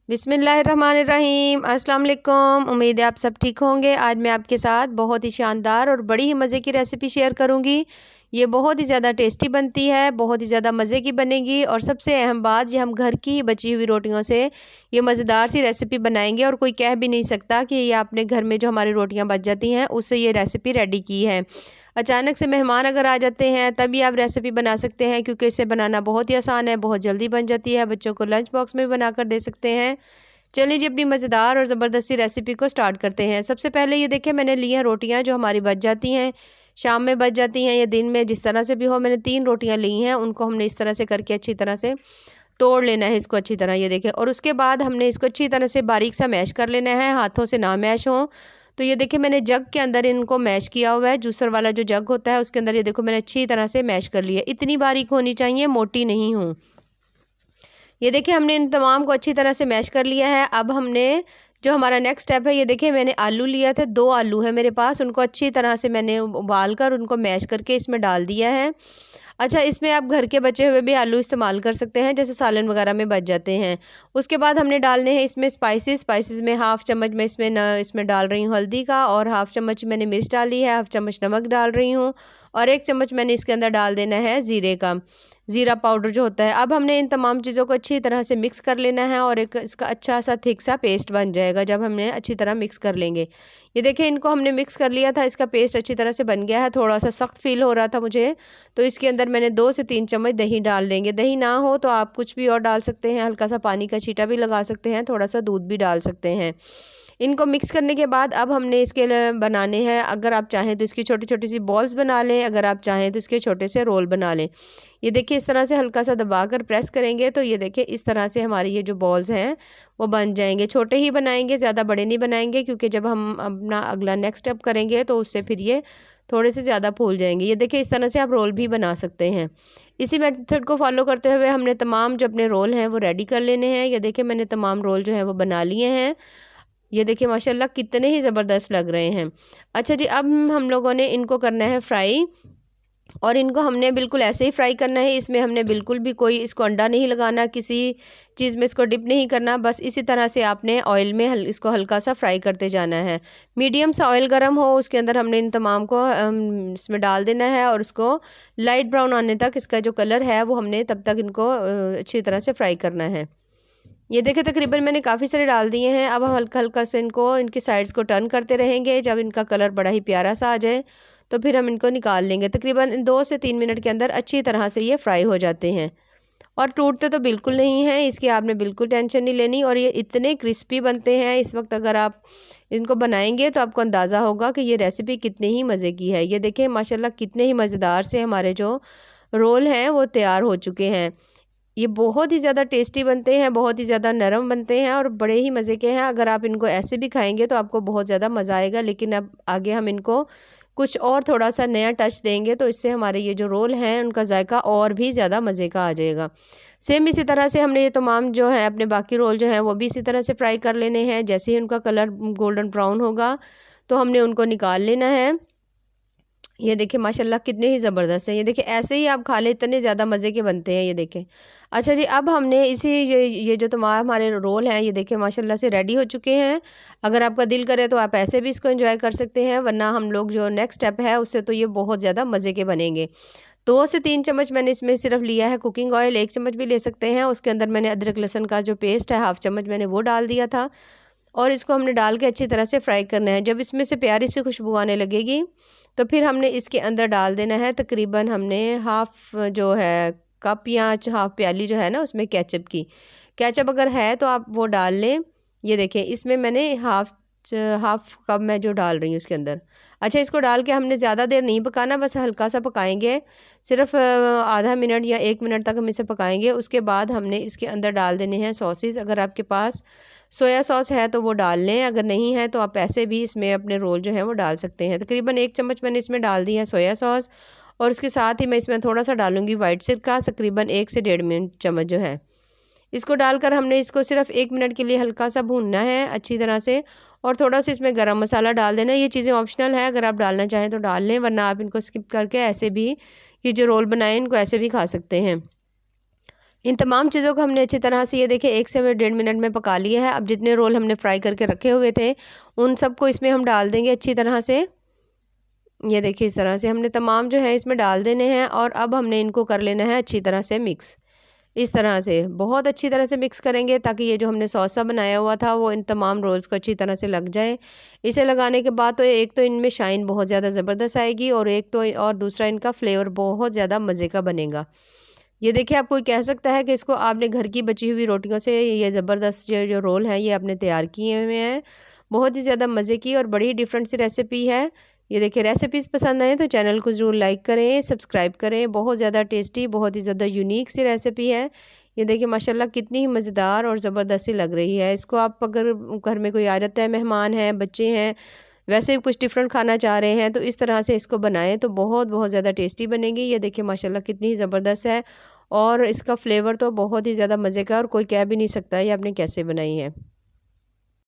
बिस्मिल्लाहिर्रहमानिर्रहीम। अस्सलाम वालेकुम। उम्मीद है आप सब ठीक होंगे। आज मैं आपके साथ बहुत ही शानदार और बड़ी ही मज़े की रेसिपी शेयर करूंगी। ये बहुत ही ज़्यादा टेस्टी बनती है, बहुत ही ज़्यादा मज़े की बनेगी और सबसे अहम बात, ये हम घर की ही बची हुई रोटियों से ये मज़ेदार सी रेसिपी बनाएंगे और कोई कह भी नहीं सकता कि ये आपने घर में जो हमारी रोटियां बच जाती हैं उससे ये रेसिपी रेडी की है। अचानक से मेहमान अगर आ जाते हैं तभी आप रेसिपी बना सकते हैं, क्योंकि इसे बनाना बहुत ही आसान है, बहुत जल्दी बन जाती है। बच्चों को लंच बॉक्स में बनाकर दे सकते हैं। चलिए जी, अपनी मज़ेदार और ज़बरदस्ती रेसिपी को स्टार्ट करते हैं। सबसे पहले ये देखिए, मैंने ली हैं रोटियां जो हमारी बच जाती हैं, शाम में बच जाती हैं या दिन में, जिस तरह से भी हो। मैंने 3 रोटियां ली हैं, उनको हमने इस तरह से करके अच्छी तरह से तोड़ लेना है इसको अच्छी तरह, ये देखिए। और उसके बाद हमने इसको अच्छी तरह से बारीक सा मैश कर लेना है, हाथों से ना मैश हो। तो ये देखिए, मैंने जग के अंदर इनको मैश किया हुआ है, जूसर वाला जो जग होता है उसके अंदर। ये देखो, मैंने अच्छी तरह से मैश कर लिया। इतनी बारीक होनी चाहिए, मोटी नहीं हो। ये देखिए, हमने इन तमाम को अच्छी तरह से मैश कर लिया है। अब हमने जो हमारा नेक्स्ट स्टेप है, ये देखिए, मैंने आलू लिया था, 2 आलू है मेरे पास। उनको अच्छी तरह से मैंने उबाल कर उनको मैश करके इसमें डाल दिया है। अच्छा, इसमें आप घर के बचे हुए भी आलू इस्तेमाल कर सकते हैं, जैसे सालन वगैरह में बच जाते हैं। उसके बाद हमने डालने हैं इसमें स्पाइसेस में हाफ़ चम्मच मैं इसमें डाल रही हूँ हल्दी का, और हाफ़ चम्मच मैंने मिर्च डाली है, हाफ़ चम्मच नमक डाल रही हूँ, और 1 चम्मच मैंने इसके अंदर डाल देना है ज़ीरे का, ज़ीरा पाउडर जो होता है। अब हमने इन तमाम चीज़ों को अच्छी तरह से मिक्स कर लेना है और एक इसका अच्छा सा थिक सा पेस्ट बन जाएगा जब हमने अच्छी तरह मिक्स कर लेंगे। ये देखिए, इनको हमने मिक्स कर लिया था, इसका पेस्ट अच्छी तरह से बन गया है। थोड़ा सा सख्त फील हो रहा था मुझे, तो इसके अंदर मैंने 2 से 3 चम्मच दही डाल देंगे। दही ना हो तो आप कुछ भी और डाल सकते हैं, हल्का सा पानी का छींटा भी लगा सकते हैं, थोड़ा सा दूध भी डाल सकते हैं। इनको मिक्स करने के बाद अब हमने इसके लिए बनाने हैं, अगर आप चाहें तो इसकी छोटी छोटी सी बॉल्स बना लें, अगर आप चाहें तो इसके छोटे से रोल बना लें। ये देखिए, इस तरह से हल्का सा दबाकर प्रेस करेंगे तो ये देखिए, इस तरह से हमारी ये जो बॉल्स हैं वो बन जाएंगे। छोटे ही बनाएंगे, ज़्यादा बड़े नहीं बनाएंगे, क्योंकि जब हम अपना अगला नेक्स्ट स्टेप करेंगे तो उससे फिर ये थोड़े से ज़्यादा फूल जाएंगे। ये देखिए, इस तरह से आप रोल भी बना सकते हैं। इसी मेथड को फॉलो करते हुए हमने तमाम जो अपने रोल हैं वो रेडी कर लेने हैं। ये देखिए, मैंने तमाम रोल जो है वो बना लिए हैं। ये देखिए, माशाल्लाह कितने ही ज़बरदस्त लग रहे हैं। अच्छा जी, अब हम लोगों ने इनको करना है फ्राई, और इनको हमने बिल्कुल ऐसे ही फ्राई करना है। इसमें हमने बिल्कुल भी कोई इसको अंडा नहीं लगाना, किसी चीज़ में इसको डिप नहीं करना। बस इसी तरह से आपने ऑयल में इसको हल्का सा फ्राई करते जाना है। मीडियम सा ऑयल गर्म हो, उसके अंदर हमने इन तमाम को इसमें डाल देना है और उसको लाइट ब्राउन आने तक इसका जो कलर है वो हमने तब तक इनको अच्छी तरह से फ्राई करना है। ये देखिए, तकरीबन मैंने काफ़ी सारे डाल दिए हैं। अब हम हल्का हल्का से इनको इनकी साइड्स को टर्न करते रहेंगे। जब इनका कलर बड़ा ही प्यारा सा आ जाए तो फिर हम इनको निकाल लेंगे। तकरीबन 2 से 3 मिनट के अंदर अच्छी तरह से ये फ्राई हो जाते हैं और टूटते तो बिल्कुल नहीं हैं, इसकी आपने बिल्कुल टेंशन नहीं लेनी। और ये इतने क्रिस्पी बनते हैं इस वक्त, अगर आप इनको बनाएंगे तो आपको अंदाज़ा होगा कि ये रेसिपी कितनी ही मज़े की है। ये देखें, माशाल्लाह कितने ही मज़ेदार से हमारे जो रोल हैं वो तैयार हो चुके हैं। ये बहुत ही ज़्यादा टेस्टी बनते हैं, बहुत ही ज़्यादा नरम बनते हैं और बड़े ही मज़े के हैं। अगर आप इनको ऐसे भी खाएंगे तो आपको बहुत ज़्यादा मज़ा आएगा, लेकिन अब आगे हम इनको कुछ और थोड़ा सा नया टच देंगे तो इससे हमारे ये जो रोल हैं उनका जायका और भी ज़्यादा मज़े का आ जाएगा। सेम इसी तरह से हमने ये तमाम जो है अपने बाकी रोल जो हैं वो भी इसी तरह से फ्राई कर लेने हैं। जैसे ही उनका कलर गोल्डन ब्राउन होगा तो हमने उनको निकाल लेना है। ये देखिए, माशाल्लाह कितने ही ज़बरदस्त हैं। ये देखिए, ऐसे ही आप खा लें, इतने ज़्यादा मज़े के बनते हैं। ये देखें। अच्छा जी, अब हमने ये जो तमाम हमारे रोल हैं, ये देखिए माशाल्लाह से रेडी हो चुके हैं। अगर आपका दिल करे तो आप ऐसे भी इसको एंजॉय कर सकते हैं, वरना हम लोग जो नेक्स्ट स्टेप है उससे तो ये बहुत ज़्यादा मज़े के बनेंगे। 2 से 3 चम्मच मैंने इसमें सिर्फ लिया है कुकिंग ऑयल, 1 चम्मच भी ले सकते हैं। उसके अंदर मैंने अदरक लहसुन का जो पेस्ट है, हाफ़ चम्मच मैंने वो डाल दिया था और इसको हमने डाल के अच्छी तरह से फ्राई करना है। जब इसमें से प्यारी सी खुशबू आने लगेगी तो फिर हमने इसके अंदर डाल देना है, तकरीबन हमने हाफ़ जो है कप या हाफ़ प्याली जो है ना उसमें केचप अगर है तो आप वो डाल लें। ये देखें, इसमें मैंने हाफ़ कप मैं जो डाल रही हूँ उसके अंदर। अच्छा, इसको डाल के हमने ज़्यादा देर नहीं पकाना, बस हल्का सा पकाएंगे, सिर्फ आधा मिनट या 1 मिनट तक हम इसे पकाएंगे। उसके बाद हमने इसके अंदर डाल देने हैं सॉसेस। अगर आपके पास सोया सॉस है तो वो डाल लें, अगर नहीं है तो आप ऐसे भी इसमें अपने रोल जो है वो डाल सकते हैं। तकरीबन 1 चम्मच मैंने इसमें डाल दी है सोया सॉस, और उसके साथ ही मैं इसमें थोड़ा सा डालूंगी वाइट सिरका, तकरीबन 1 से 1.5 चम्मच जो है। इसको डालकर हमने इसको सिर्फ 1 मिनट के लिए हल्का सा भूनना है अच्छी तरह से, और थोड़ा सा इसमें गरम मसाला डाल देना। ये चीज़ें ऑप्शनल है, अगर आप डालना चाहें तो डाल लें, वरना आप इनको स्किप करके ऐसे भी ये जो रोल बनाए इनको ऐसे भी खा सकते हैं। इन तमाम चीज़ों को हमने अच्छी तरह से ये देखिए 1 से 1.5 मिनट में पका लिया है। अब जितने रोल हमने फ्राई करके रखे हुए थे उन सबको इसमें हम डाल देंगे अच्छी तरह से। ये देखिए इस तरह से हमने तमाम जो है इसमें डाल देने हैं और अब हमने इनको कर लेना है अच्छी तरह से मिक्स। इस तरह से बहुत अच्छी तरह से मिक्स करेंगे ताकि ये जो हमने सॉस बनाया हुआ था वो इन तमाम रोल्स को अच्छी तरह से लग जाए। इसे लगाने के बाद तो एक तो इनमें शाइन बहुत ज़्यादा ज़बरदस्त आएगी और एक तो और दूसरा इनका फ्लेवर बहुत ज़्यादा मज़े का बनेगा। ये देखिए आप कोई कह सकता है कि इसको आपने घर की बची हुई रोटियों से ये ज़बरदस्त जो रोल है ये आपने तैयार किए हुए हैं। बहुत ही ज़्यादा मज़े की और बड़ी डिफरेंट सी रेसिपी है। ये देखिए रेसिपीज़ पसंद आए तो चैनल को ज़रूर लाइक करें, सब्सक्राइब करें। बहुत ज़्यादा टेस्टी, बहुत ही ज़्यादा यूनिक सी रेसिपी है। ये देखिए माशाल्लाह कितनी ही मज़ेदार और ज़बरदस्त सी लग रही है। इसको आप अगर घर में कोई आ जाता है, मेहमान हैं, बच्चे हैं, वैसे ही कुछ डिफरेंट खाना चाह रहे हैं तो इस तरह से इसको बनाएं तो बहुत बहुत ज़्यादा टेस्टी बनेगी। ये देखिए माशाल्लाह कितनी ही ज़बरदस्त है और इसका फ्लेवर तो बहुत ही ज़्यादा मज़े का और कोई कह भी नहीं सकता ये आपने कैसे बनाई है।